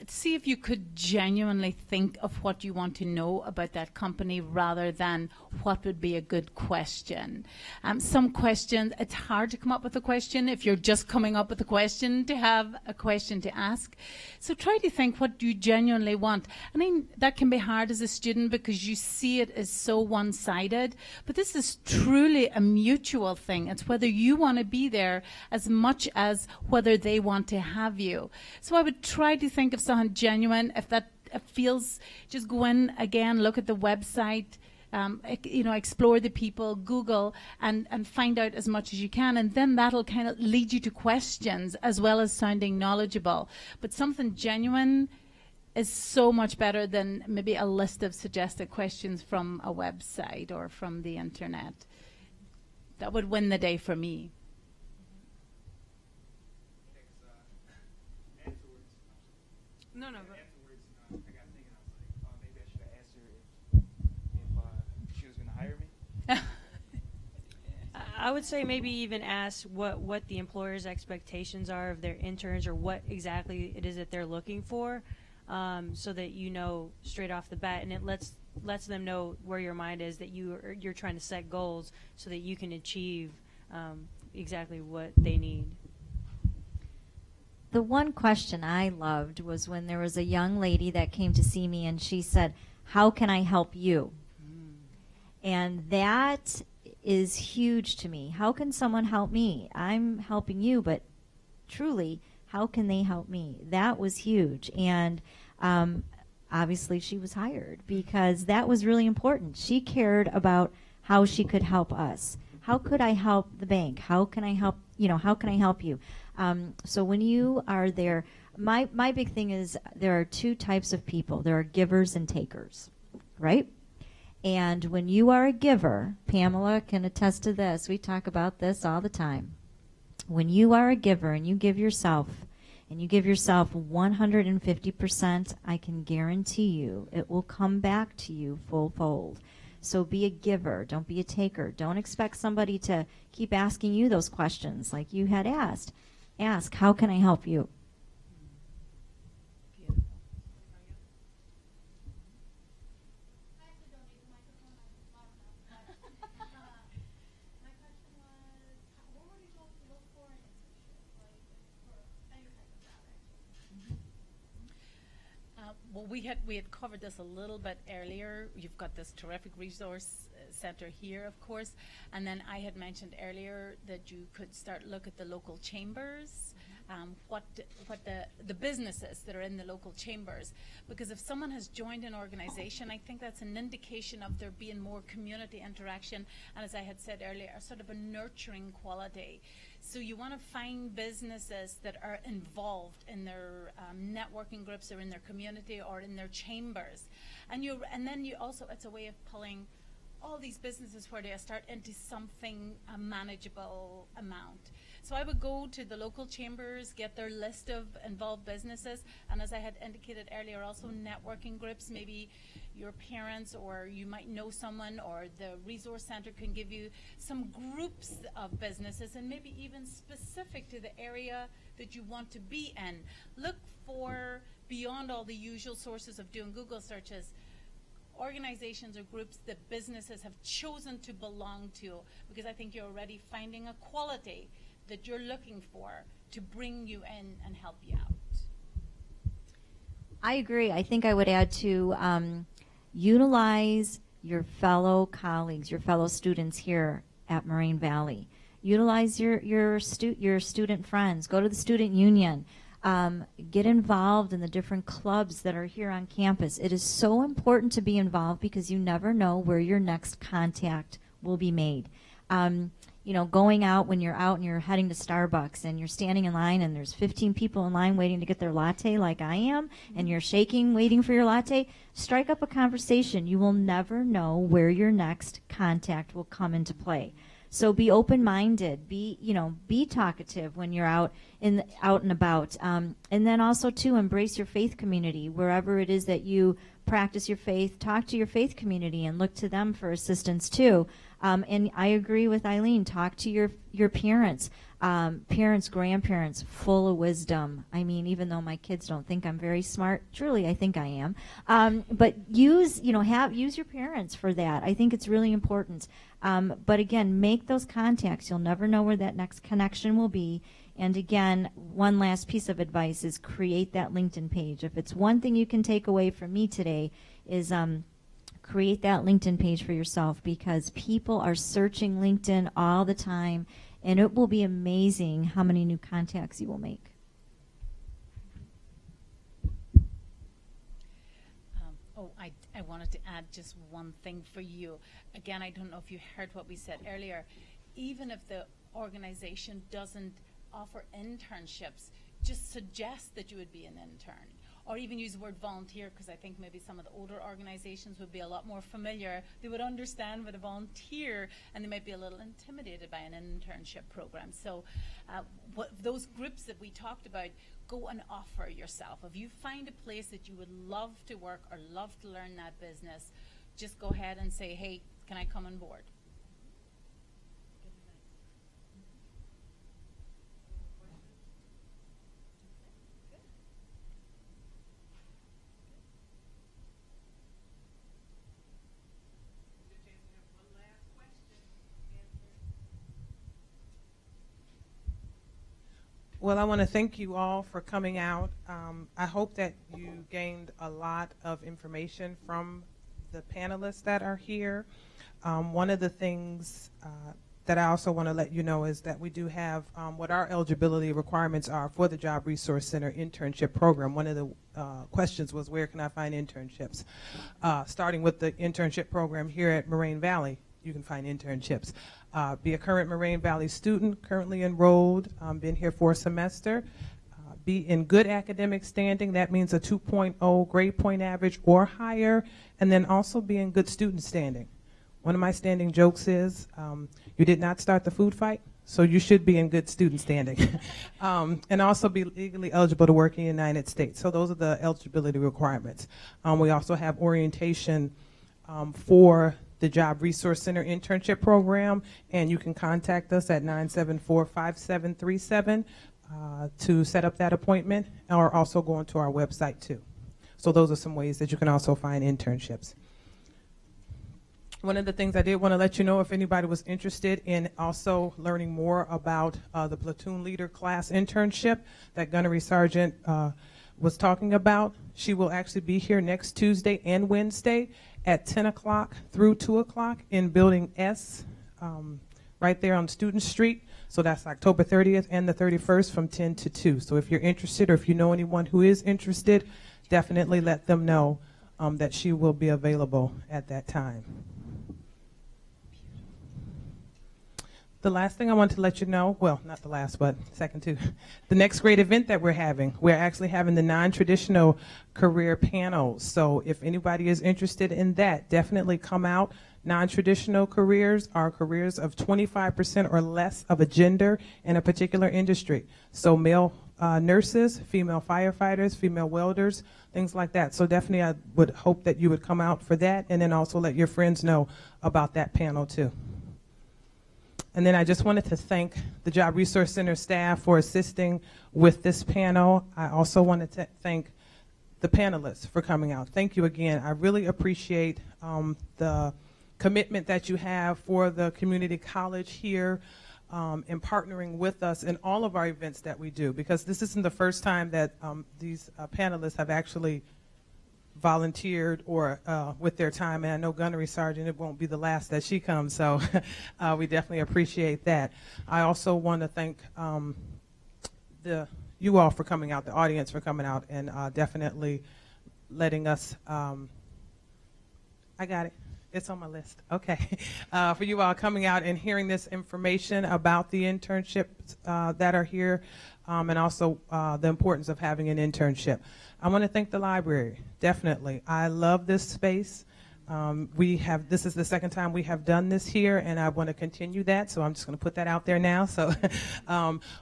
see if you could genuinely think of what you want to know about that company rather than what would be a good question. Some questions, it's hard to come up with a question if you're just coming up with a question to have a question to ask. So try to think what you genuinely want. I mean, that can be hard as a student because you see it as so one-sided, but this is truly a mutual thing. It's whether you want to be there as much as whether they want to have you. So I would try to think of something genuine. If that feels, just go in again, look at the website, explore the people, Google, and find out as much as you can, and then that'll kind of lead you to questions as well as sounding knowledgeable. But something genuine is so much better than maybe a list of suggested questions from a website or from the internet. That would win the day for me. No. Afterwards, I got thinking, I was like, maybe I should have asked her if she was going to hire me. I would say maybe even ask what the employer's expectations are of their interns or what exactly it is that they're looking for, so that you know straight off the bat, and it lets them know where your mind is, that you're trying to set goals so that you can achieve exactly what they need. The one question I loved was when there was a young lady that came to see me and she said, "How can I help you?" And that is huge to me. How can someone help me? I'm helping you, but truly, how can they help me? That was huge. And obviously she was hired because that was really important. She cared about how she could help us. How could I help the bank? How can I help, how can I help you? So when you are there, my big thing is there are two types of people. There are givers and takers, right? And when you are a giver, Pamela can attest to this. We talk about this all the time. When you are a giver and you give yourself 150%, I can guarantee you it will come back to you full fold. So be a giver. Don't be a taker. Don't expect somebody to keep asking you those questions like you had asked. Ask, how can I help you? Well, we had covered this a little bit earlier. You've got this terrific resource center here, of course, and then I had mentioned earlier that you could look at the local chambers, what the businesses that are in the local chambers, because if someone has joined an organization, I think that's an indication of there being more community interaction, and as I had said earlier, a sort of a nurturing quality. So you want to find businesses that are involved in their networking groups or in their community or in their chambers. And then you also, it's a way of pulling all these businesses where they start into something, a manageable amount. So I would go to the local chambers, get their list of involved businesses, and as I had indicated earlier, also networking groups, maybe your parents or you might know someone or the resource center can give you some groups of businesses and maybe even specific to the area that you want to be in. Look for, beyond all the usual sources of doing Google searches, organizations or groups that businesses have chosen to belong to, because I think you're already finding a quality that you're looking for to bring you in and help you out. I agree. I think I would add to utilize your fellow colleagues, your fellow students here at Moraine Valley. Utilize your student friends. Go to the student union. Get involved in the different clubs that are here on campus. It is so important to be involved because you never know where your next contact will be made. You know, going out when you're out and you're heading to Starbucks and you're standing in line and there's 15 people in line waiting to get their latte like I am, and you're shaking waiting for your latte, strike up a conversation. You will never know where your next contact will come into play. So be open-minded, be talkative when you're out and about. And then also, too, embrace your faith community. Wherever it is that you practice your faith, talk to your faith community and look to them for assistance, too. And I agree with Eileen. Talk to your parents, grandparents, full of wisdom. I mean, even though my kids don't think I'm very smart, truly I think I am. But use your parents for that. I think it's really important. But again, make those contacts. You'll never know where that next connection will be. And again, one last piece of advice is create that LinkedIn page. If it's one thing you can take away from me today is create that LinkedIn page for yourself, because people are searching LinkedIn all the time, and it will be amazing how many new contacts you will make. I wanted to add just one thing for you. Again, I don't know if you heard what we said earlier. Even if the organization doesn't offer internships, just suggest that you would be an intern. Or even use the word volunteer, because I think maybe some of the older organizations would be a lot more familiar. They would understand what a volunteer, and they might be a little intimidated by an internship program. So those groups that we talked about, go and offer yourself. If you find a place that you would love to work or love to learn that business, just go ahead and say, hey, can I come on board? Well, I want to thank you all for coming out. I hope that you gained a lot of information from the panelists that are here. One of the things that I also want to let you know is that we do have what our eligibility requirements are for the Job Resource Center internship program. One of the questions was, where can I find internships? Starting with the internship program here at Moraine Valley, you can find internships. Be a current Moraine Valley student, currently enrolled, been here for a semester. Be in good academic standing. That means a 2.0 grade point average or higher. And then also be in good student standing. One of my standing jokes is, you did not start the food fight, so you should be in good student standing. And also be legally eligible to work in the United States. So those are the eligibility requirements. We also have orientation for the Job Resource Center internship program, and you can contact us at 974-5737 to set up that appointment, or also go onto our website too. So those are some ways that you can also find internships. One of the things I did want to let you know, if anybody was interested in also learning more about the platoon leader class internship that Gunnery Sergeant was talking about, she will actually be here next Tuesday and Wednesday at 10 o'clock through 2 o'clock in Building S, right there on Student Street. So that's October 30th and the 31st from 10 to 2. So if you're interested, or if you know anyone who is interested, definitely let them know that she will be available at that time. The last thing I want to let you know, well, not the last, but second to, the next great event that we're actually having the non-traditional career panels. So if anybody is interested in that, definitely come out. Non-traditional careers are careers of 25% or less of a gender in a particular industry. So male nurses, female firefighters, female welders, things like that. So definitely I would hope that you would come out for that, and then also let your friends know about that panel too. And then I just wanted to thank the Job Resource Center staff for assisting with this panel. I also wanted to thank the panelists for coming out. Thank you again. I really appreciate the commitment that you have for the community college here in partnering with us in all of our events that we do, because this isn't the first time that these panelists have actually volunteered or with their time, and I know Gunnery Sergeant, it won't be the last that she comes, so we definitely appreciate that. I also want to thank you all for coming out, the audience for coming out, and definitely letting us, I got it. It's on my list. Okay. For you all coming out and hearing this information about the internships that are here, and also the importance of having an internship. I want to thank the library, definitely. I love this space. This is the second time we have done this here, and I want to continue that, so I'm just going to put that out there now. So,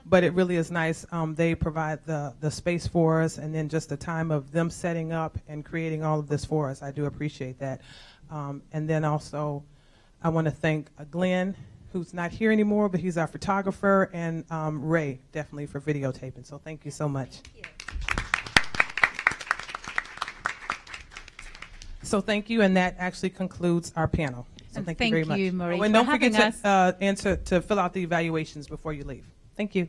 but it really is nice. They provide the space for us, and then just the time of them setting up and creating all of this for us. I do appreciate that. And then also, I want to thank Glenn, who's not here anymore, but he's our photographer, and Ray, definitely, for videotaping. So thank you so much. Thank you. So thank you, and that actually concludes our panel. So And thank you very much. thank you, Moraine, Oh, and for don't forget having to fill out the evaluations before you leave. Thank you.